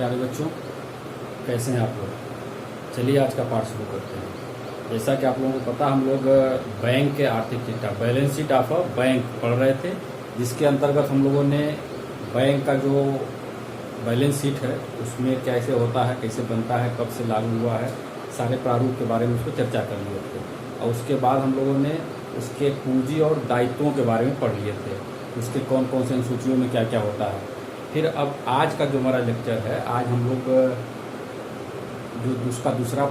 प्यारे बच्चों, कैसे हैं आप लोग। चलिए आज का पाठ शुरू करते हैं। जैसा कि आप लोगों को पता, हम लोग बैंक के आर्थिक चिट्ठा balance sheet of a bank पढ़ रहे थे, जिसके अंतर्गत हम लोगों ने बैंक का जो बैलेंस शीट है उसमें कैसे होता है, कैसे बनता है, कब से लागू हुआ है, सारे प्रारूप के बारे में उसको चर्चा कर लिए थे। और उसके बाद हम लोगों ने उसके पूंजी और दायित्वों के बारे में पढ़ लिए थे, उसके कौन कौन से अनुसूचियों में क्या क्या होता है। फिर अब आज का जो हमारा लेक्चर है, आज हम लोग जो उसका दूसरा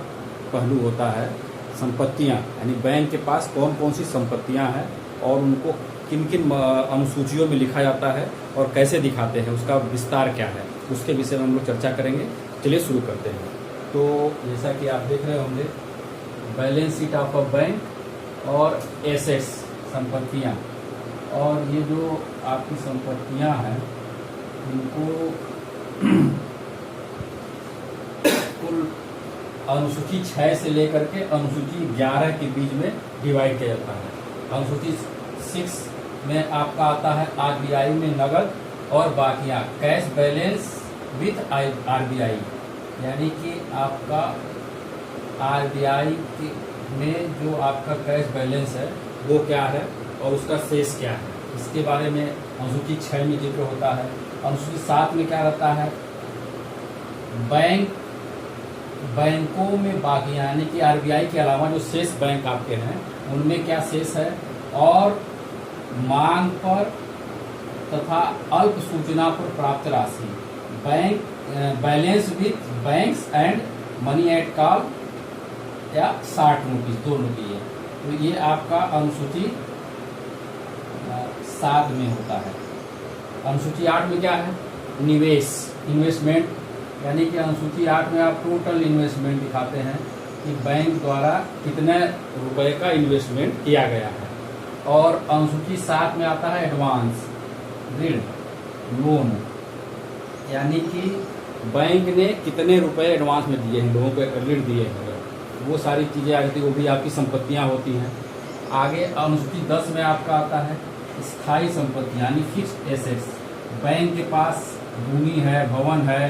पहलू होता है संपत्तियां, यानी बैंक के पास कौन कौन सी संपत्तियां हैं और उनको किन किन अनुसूचियों में लिखा जाता है और कैसे दिखाते हैं, उसका विस्तार क्या है, उसके विषय में हम लोग चर्चा करेंगे। चलिए शुरू करते हैं। तो जैसा कि आप देख रहे होंगे, balance sheet of a bank और एसेट्स संपत्तियां, और ये जो आपकी संपत्तियां हैं इनको कुल अनुसूची 6 से लेकर के अनुसूची 11 के बीच में डिवाइड किया जाता है। अनुसूची 6 में आपका आता है आरबीआई में नगद और बाकियां, कैश बैलेंस विथ आरबीआई, यानी कि आपका आरबीआई में जो आपका कैश बैलेंस है वो क्या है और उसका शेष क्या है, इसके बारे में अनुसूची 6 में जिक्र होता है। अनुसूची 7 में क्या रहता है, बैंकों में बाकियां, यानी कि आरबीआई के अलावा जो शेष बैंक आपके हैं उनमें क्या शेष है, और मांग पर तथा अल्प सूचना पर प्राप्त राशि, bank balance with banks and money at call या शॉर्ट नोटिस, दोनों की है। तो ये आपका अनुसूची 7 में होता है। अनुसूची 8 में क्या है, निवेश, इन्वेस्टमेंट, यानी कि अनुसूची 8 में आप टोटल इन्वेस्टमेंट दिखाते हैं कि बैंक द्वारा कितने रुपए का इन्वेस्टमेंट किया गया है। और अनुसूची 7 में आता है एडवांस, ऋण, लोन, यानी कि बैंक ने कितने रुपए एडवांस में दिए हैं, लोगों को ऋण दिए हैं, वो सारी चीज़ें आ जाती है, वो भी आपकी संपत्तियां होती हैं। आगे अनुसूची 10 में आपका आता है स्थायी संपत्ति, यानी फिक्स्ड एसेट्स, बैंक के पास भूमि है, भवन है,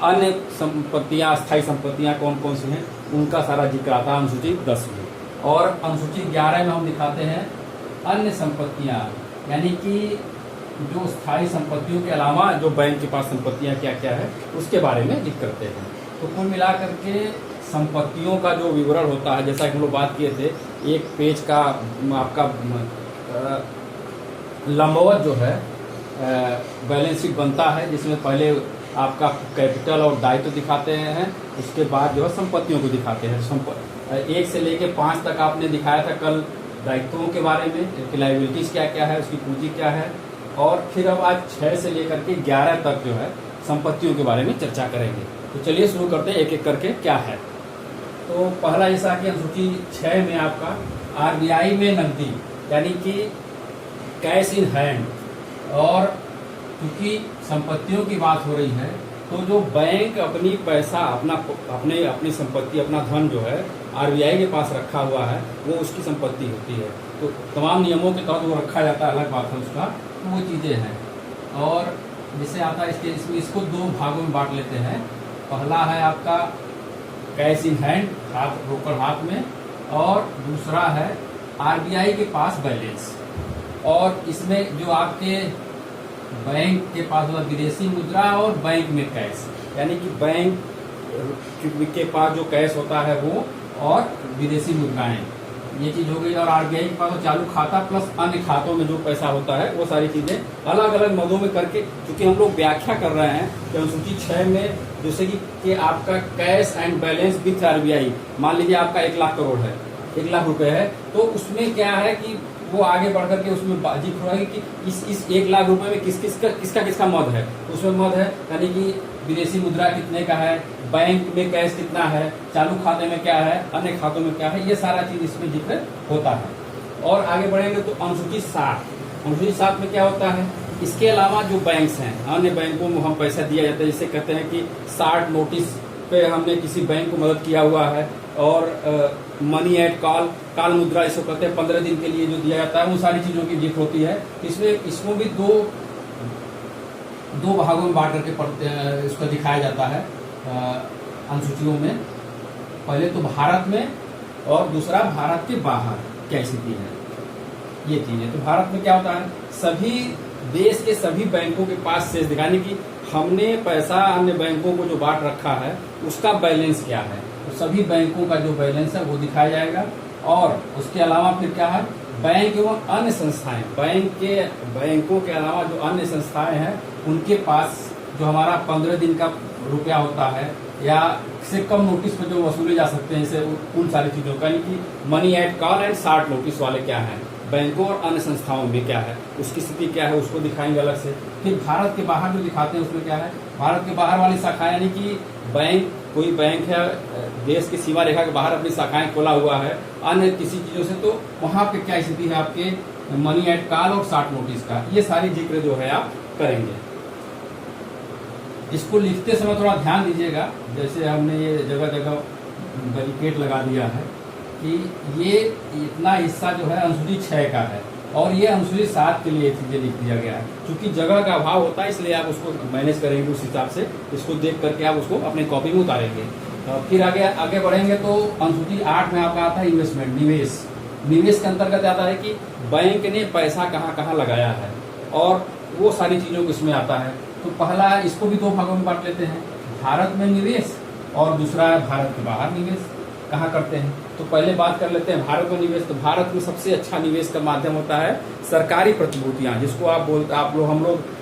अन्य संपत्तियां, स्थायी संपत्तियां कौन कौन सी हैं उनका सारा जिक्र आता है अनुसूची 10 में। और अनुसूची 11 में हम दिखाते हैं अन्य संपत्तियां, यानी कि जो स्थायी संपत्तियों के अलावा जो बैंक के पास संपत्तियां क्या क्या है उसके बारे में जिक्र करते हैं। तो कुल मिलाकर के संपत्तियों का जो विवरण होता है, जैसा कि हम लोग बात किए थे, एक पेज का आपका लंबवत जो है बैलेंस शीट बनता है, जिसमें पहले आपका कैपिटल और दायित्व दिखाते हैं, उसके बाद जो है संपत्तियों को दिखाते हैं। 1 से लेके 5 तक आपने दिखाया था कल दायित्वों के बारे में, लायबिलिटीज क्या क्या है, उसकी पूंजी क्या है, और फिर अब आज 6 से लेकर के 11 तक जो है संपत्तियों के बारे में चर्चा करेंगे। तो चलिए शुरू करते हैं एक एक करके क्या है। तो पहला ऐसा कि अनुसूची 6 में आपका आरबीआई में नकदी, यानी कि कैश इन हैंड, और क्योंकि संपत्तियों की बात हो रही है तो जो बैंक अपनी पैसा अपनी संपत्ति, अपना धन जो है आरबीआई के पास रखा हुआ है वो उसकी संपत्ति होती है। तो तमाम नियमों के तहत वो रखा जाता है, अलग बात है उसका, तो वो चीज़ें हैं। और जैसे आता है इसको 2 भागों में बांट लेते हैं। पहला है आपका कैश इन हैंड, हाथ रोकड़ हाथ में, और दूसरा है आरबीआई के पास बैलेंस। और इसमें जो आपके बैंक के पास मतलब विदेशी मुद्रा और बैंक में कैश, यानी कि बैंक के पास जो कैश होता है वो और विदेशी मुद्राएं, ये चीज हो गई। और आरबीआई के पास तो चालू खाता प्लस अन्य खातों में जो पैसा होता है वो सारी चीजें अलग अलग मदों में करके, क्योंकि हम लोग व्याख्या कर रहे हैं कि अनुसूची 6 में जैसे कि आपका cash and balance with RBI, मान लीजिए आपका 1 लाख करोड़ है, 1 लाख रुपए है, तो उसमें क्या है कि वो आगे बढ़ करके उसमें जिक्र हुआ है कि इस 1 लाख रुपए में किसका मद है, उसमें मद है, यानी कि विदेशी मुद्रा कितने का है, बैंक में कैश कितना है, चालू खाते में क्या है, अन्य खातों में क्या है, ये सारा चीज इसमें जिक्र होता है। और आगे बढ़ेंगे तो अनुसूची 7 में क्या होता है, इसके अलावा जो बैंक्स हैं, अन्य बैंकों में हम पैसा दिया जाता है, जिसे कहते हैं कि शॉर्ट नोटिस पे हमने किसी बैंक को मदद किया हुआ है, और मनी एट कॉल, काल मुद्रा इसको कहते हैं, 15 दिन के लिए जो दिया जाता है, उन सारी चीजों की जिक्र होती है। इसमें भी दो भागों में बांट करके इसको दिखाया जाता है अनुसूचियों में। पहले तो भारत में और दूसरा भारत के बाहर क्या स्थिति है, ये चीज है। तो भारत में क्या होता है, सभी देश के सभी बैंकों के पास शेष दिखाने की, हमने पैसा अन्य बैंकों को जो बांट रखा है उसका बैलेंस क्या है, तो सभी बैंकों का जो बैलेंस है वो दिखाया जाएगा। और उसके अलावा फिर क्या है, बैंक एवं अन्य संस्थाएं, बैंकों के अलावा जो अन्य संस्थाएं हैं उनके पास जो हमारा 15 दिन का रुपया होता है या से कम नोटिस पर जो वसूले जा सकते हैं, इसे उन सारी चीजों का, यानी कि money at call and short notice वाले क्या है, बैंकों और अन्य संस्थाओं में क्या है, उसकी स्थिति क्या है, उसको दिखाएंगे अलग से। फिर भारत के बाहर जो दिखाते हैं उसमें क्या है, भारत के बाहर वाली शाखाएं, यानी कि बैंक, कोई बैंक है देश की सीमा रेखा के बाहर अपनी शाखाएं खोला हुआ है अन्य किसी चीजों से, तो वहां पे क्या स्थिति है आपके मनी एट कॉल और शार्ट नोटिस का, ये सारी जिक्र जो है आप करेंगे। इसको लिखते समय थोड़ा ध्यान दीजिएगा, जैसे हमने ये जगह जगह बैरिकेड लगा दिया है कि ये इतना हिस्सा जो है अनुसूची 6 का है और ये अनुसूची 7 के लिए चीजें लिख दिया गया है। क्योंकि जगह का अभाव होता है इसलिए आप उसको मैनेज करेंगे उस हिसाब से, इसको देख करके आप उसको अपने कॉपी में उतारेंगे। फिर आगे बढ़ेंगे तो अनुसूची 8 में आपका आता है इन्वेस्टमेंट, निवेश। निवेश के अंतर्गत आता है कि बैंक ने पैसा कहाँ कहाँ लगाया है और वो सारी चीजों को इसमें आता है। तो पहला, इसको भी दो भागों में बांट लेते हैं, भारत में निवेश और दूसरा है भारत के बाहर निवेश कहाँ करते हैं। तो पहले बात कर लेते हैं भारत में निवेश। तो भारत में सबसे अच्छा निवेश का माध्यम होता है सरकारी प्रतिभूतियां, जिसको हम लोग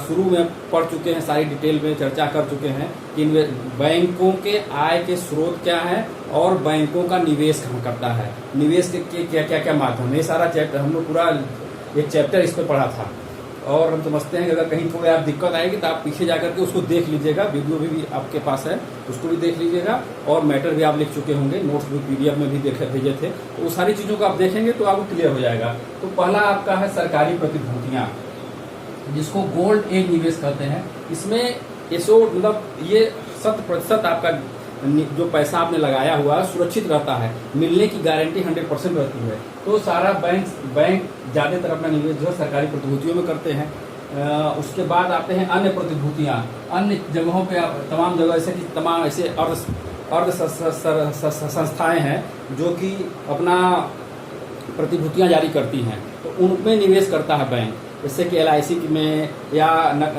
शुरू में पढ़ चुके हैं, सारी डिटेल में चर्चा कर चुके हैं कि बैंकों के आय के स्रोत क्या है और बैंकों का निवेश कहाँ करता है, निवेश के क्या क्या माध्यम, ये सारा चैप्टर हम लोग पूरा एक चैप्टर इस पर पढ़ा था। और हम समझते हैं कि अगर कहीं थोड़ी आप दिक्कत आएगी तो आप पीछे जाकर के उसको देख लीजिएगा, वीडियो भी आपके पास है उसको भी देख लीजिएगा, और मैटर भी आप लिख चुके होंगे, नोट्स भी PDF में भी भेजे थे, तो वो सारी चीज़ों को आप देखेंगे तो आपको क्लियर हो जाएगा। तो पहला आपका है सरकारी प्रतिभूतियाँ, जिसको गोल्ड एज निवेश कहते हैं। इसमें मतलब ये 100% आपका जो पैसा आपने लगाया हुआ है सुरक्षित रहता है, मिलने की गारंटी 100% रहती है। तो सारा बैंक ज्यादातर अपना निवेश जो है सरकारी प्रतिभूतियों में करते हैं। उसके बाद आते हैं अन्य प्रतिभूतियां, अन्य जगहों पे तमाम जगह ऐसे कि तमाम ऐसे अर्ध संस्थाएं हैं जो कि अपना प्रतिभूतियां जारी करती हैं, तो उनमें निवेश करता है बैंक, जैसे कि LIC में या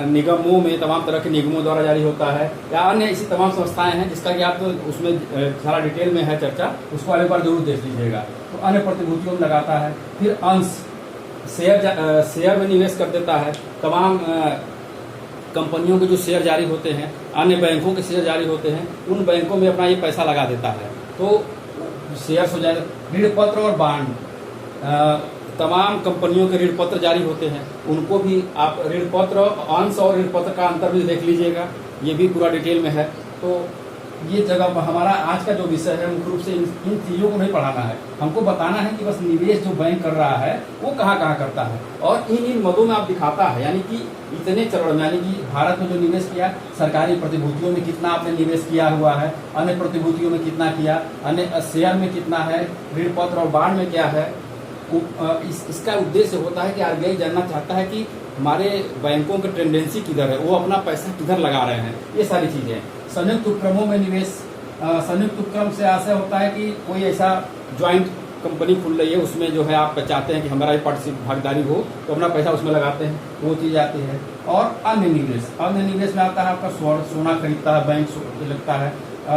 निगमों में, तमाम तरह के निगमों द्वारा जारी होता है, या अन्य ऐसी तमाम संस्थाएं हैं जिसका कि आप तो उसमें सारा डिटेल में है चर्चा, उसको एक बार जरूर देख लीजिएगा। तो अन्य प्रतिभूतियों में लगाता है। फिर अंश शेयर में निवेश कर देता है, तमाम कंपनियों के जो शेयर जारी होते हैं, अन्य बैंकों के शेयर जारी होते हैं, उन बैंकों में अपना ये पैसा लगा देता है, तो शेयर्स हो जाएगा। ऋण पत्र और बांड, तमाम कंपनियों के ऋण पत्र जारी होते हैं, उनको भी आप ऋण पत्र, अंश और ऋण पत्र का अंतर भी देख लीजिएगा, ये भी पूरा डिटेल में है। तो ये जगह हमारा आज का जो विषय है मुख्य रूप से इन चीज़ों को नहीं पढ़ाना है, हमको बताना है कि बस निवेश जो बैंक कर रहा है वो कहाँ कहाँ करता है, और इन मदों में आप दिखाता है, यानी कि इतने चरण में, यानी कि भारत में जो निवेश किया, सरकारी प्रतिभूतियों में कितना आपने निवेश किया हुआ है, अन्य प्रतिभूतियों में कितना किया, अन्य शेयर में कितना है, ऋण पत्र और बांड में क्या है। इसका उद्देश्य होता है कि RBI जानना चाहता है कि हमारे बैंकों की टेंडेंसी किधर है, वो अपना पैसा किधर लगा रहे हैं, ये सारी चीजें। संयुक्त उपक्रमों में निवेश, संयुक्त उपक्रम से आशय होता है कि कोई ऐसा ज्वाइंट कंपनी खुल रही है, उसमें जो है आप चाहते हैं कि हमारा भागीदारी हो, तो अपना पैसा उसमें लगाते हैं, वो चीज आती है। और अन्य निवेश में आता है आपका सोना खरीदता है बैंक, लगता है।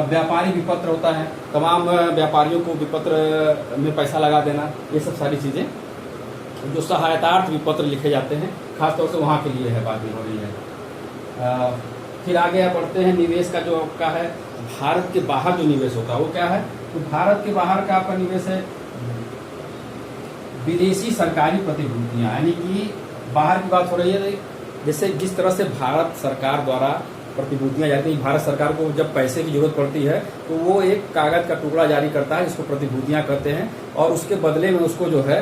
व्यापारी विपत्र होता है, तमाम व्यापारियों को विपत्र में पैसा लगा देना, ये सब सारी चीजें जो सहायतार्थ विपत्र लिखे जाते हैं, खासतौर से वहाँ के लिए है, बात हो रही है। फिर आगे बढ़ते हैं, निवेश का जो आपका है भारत के बाहर जो निवेश होता है वो क्या है, तो भारत के बाहर का आपका निवेश है विदेशी सरकारी प्रतिभूतियां, यानी कि बाहर की बात हो रही है, जैसे जिस तरह से भारत सरकार द्वारा प्रतिभूतियां जाती हैं, भारत सरकार को जब पैसे की जरूरत पड़ती है तो वो एक कागज का टुकड़ा जारी करता है, जिसको प्रतिभूतियां कहते हैं, और उसके बदले में उसको जो है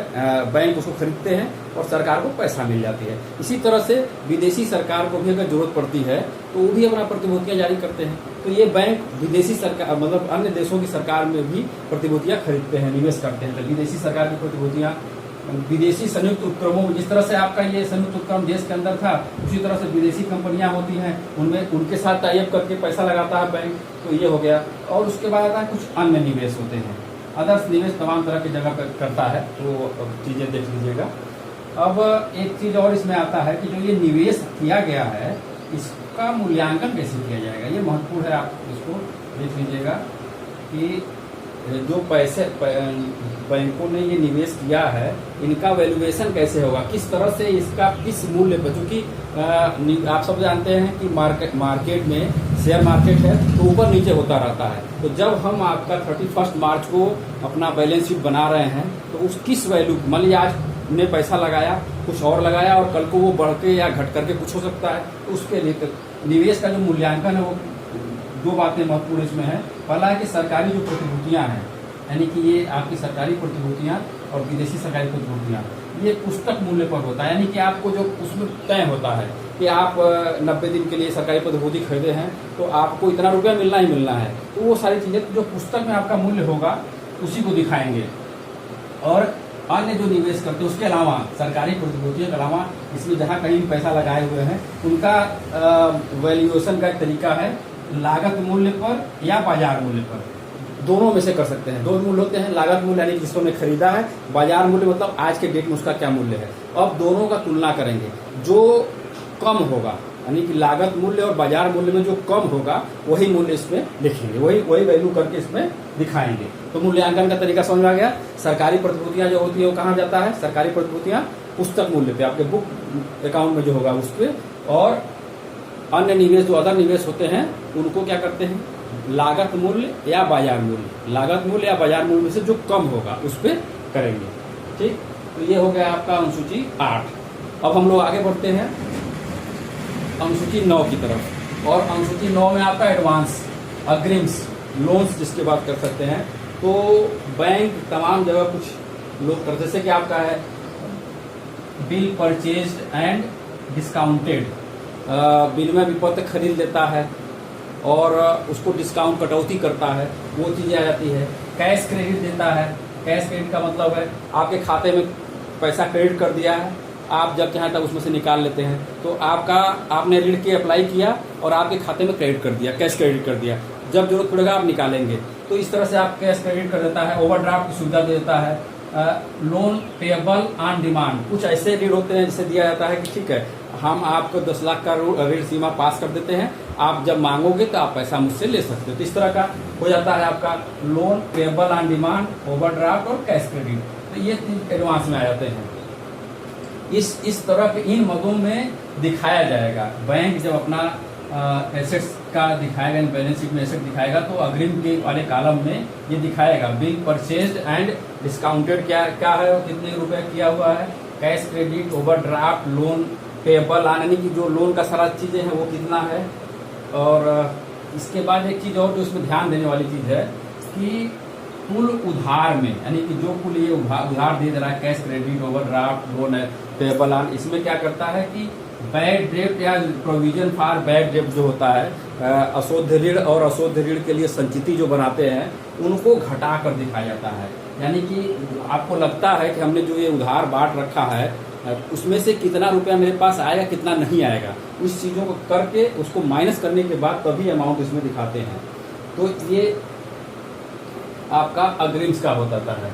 बैंक उसको खरीदते हैं और सरकार को पैसा मिल जाती है। इसी तरह से विदेशी सरकार को भी अगर जरूरत पड़ती है तो वो भी अपना प्रतिभूतियां जारी करते हैं। तो ये बैंक विदेशी सरकार, मतलब अन्य देशों की सरकार में भी प्रतिभूतियां खरीदते हैं, निवेश करते हैं। तो विदेशी सरकार की प्रतिभूतियां विदेशी संयुक्त उपक्रमों में, जिस तरह से आपका ये संयुक्त उपक्रम देश के अंदर था, उसी तरह से विदेशी कंपनियां होती हैं, उनमें उनके साथ टाई अप करके पैसा लगाता है बैंक, तो ये हो गया। और उसके बाद आता है कुछ अन्य निवेश होते हैं, अदर्स निवेश तमाम तरह की जगह करता है, तो चीज़ें देख लीजिएगा। अब एक चीज़ और इसमें आता है कि जो ये निवेश किया गया है इसका मूल्यांकन कैसे किया जाएगा, ये महत्वपूर्ण है। आप इसको देख लीजिएगा कि जो पैसे बैंकों ने ये निवेश किया है इनका वैल्यूएशन कैसे होगा, किस तरह से इसका किस मूल्य पर, क्योंकि आप सब जानते हैं कि मार्केट में शेयर मार्केट है तो ऊपर नीचे होता रहता है। तो जब हम आपका 31 मार्च को अपना बैलेंस शीट बना रहे हैं तो उस किस वैल्यू, मान लीजिए आज ने पैसा लगाया, कुछ और लगाया और कल को वो बढ़ के या घट करके कुछ हो सकता है, तो उसके लिए निवेश का जो मूल्यांकन है वो दो बातें महत्वपूर्ण इसमें है। पहला है कि सरकारी जो प्रतिभूतियां हैं, यानी कि ये आपकी सरकारी प्रतिभूतियां और विदेशी सरकारी प्रतिभूतियां, ये पुस्तक मूल्य पर होता है, यानी कि आपको जो उसमें तय होता है कि आप 90 दिन के लिए सरकारी प्रतिभूति खरीदे हैं तो आपको इतना रुपया मिलना ही मिलना है, तो वो सारी चीज़ें जो पुस्तक में आपका मूल्य होगा उसी को दिखाएंगे। और अन्य जो निवेश करते हैं उसके अलावा, सरकारी प्रतिभूतियों के अलावा इसमें जहाँ कहीं भी पैसा लगाए हुए हैं उनका वैल्यूएशन का एक तरीका है लागत मूल्य पर या बाजार मूल्य पर, दोनों में से कर सकते हैं। दो मूल्य होते हैं, लागत मूल्य यानी जिसको हमने खरीदा है, बाजार मूल्य मतलब आज के डेट में उसका क्या मूल्य है। अब दोनों का तुलना करेंगे, जो कम होगा यानी कि लागत मूल्य और बाजार मूल्य में जो कम होगा वही मूल्य इसमें लिखेंगे, वही वैल्यू करके इसमें दिखाएंगे। तो मूल्यांकन का तरीका समझ आ गया। सरकारी प्रतिभूतियां जो होती है वो कहाँ जाता है, सरकारी प्रतिभूतियां पुस्तक मूल्य पे, आपके बुक अकाउंट में जो होगा उस पर, और अन्य निवेश जो अदर निवेश होते हैं उनको क्या करते हैं, लागत मूल्य या बाजार मूल्य, लागत मूल्य या बाजार मूल्य में से जो कम होगा उस पर करेंगे। ठीक, तो ये हो गया आपका अनुसूची 8। अब हम लोग आगे बढ़ते हैं अनुसूची 9 की तरफ, और अनुसूची 9 में आपका एडवांस, अग्रिम्स, लोन्स जिसके बात कर सकते हैं। तो बैंक तमाम जगह कुछ लोग करते, जैसे कि आपका है बिल परचेज्ड एंड डिस्काउंटेड, विनिमय विपत्र खरीद लेता है और उसको डिस्काउंट कटौती करता है, वो चीज़ें आ जाती है। कैश क्रेडिट देता है, कैश क्रेडिट का मतलब है आपके खाते में पैसा क्रेडिट कर दिया है, आप जब चाहें तब उसमें से निकाल लेते हैं, तो आपने ऋण की अप्लाई किया और आपके खाते में क्रेडिट कर दिया, कैश क्रेडिट कर दिया, जब जरूरत पड़ेगा आप निकालेंगे, तो इस तरह से आप कैश क्रेडिट कर देता है। ओवरड्राफ्ट की सुविधा दे देता है। लोन पेएबल ऑन डिमांड, कुछ ऐसे ऋण होते हैं जिसे दिया जाता है कि ठीक है हम आपको 10 लाख का ऋण सीमा पास कर देते हैं, आप जब मांगोगे तो आप पैसा मुझसे ले सकते हो। तो इस तरह का हो जाता है आपका loan payable on demand, overdraft और कैश क्रेडिट, तो ये 3 एडवांस में आ जाते हैं। इस तरह के इन मदों में दिखाया जाएगा, बैंक जब अपना एसेट्स का दिखाएगा, बैलेंस शीट में एसेट दिखाएगा तो अग्रिम के वाले कॉलम में ये दिखाएगा बिल परचेज्ड एंड डिस्काउंटेड क्या है, कितने रुपए किया हुआ है, cash credit, overdraft, loan payable यानी कि जो लोन का सारा चीज़ें हैं वो कितना है। और इसके बाद एक चीज़ और जो इसमें ध्यान देने वाली चीज़ है कि कुल उधार में, यानी कि जो कुल ये उधार दे रहा है, कैश क्रेडिट, ओवरड्राफ्ट, लोन है, पेएबल, इसमें क्या करता है कि बैड डेब्ट या प्रोविजन फॉर बैड डेब्ट जो होता है, अशुद्ध ऋण और अशुद्ध ऋण के लिए संचिति जो बनाते हैं उनको घटा कर दिखाया जाता है। यानी कि आपको लगता है कि हमने जो ये उधार बांट रखा है उसमें से कितना रुपया मेरे पास आएगा, कितना नहीं आएगा, उस चीज़ों को करके उसको माइनस करने के बाद तभी अमाउंट इसमें दिखाते हैं। तो ये आपका अग्रिम्स का होता है।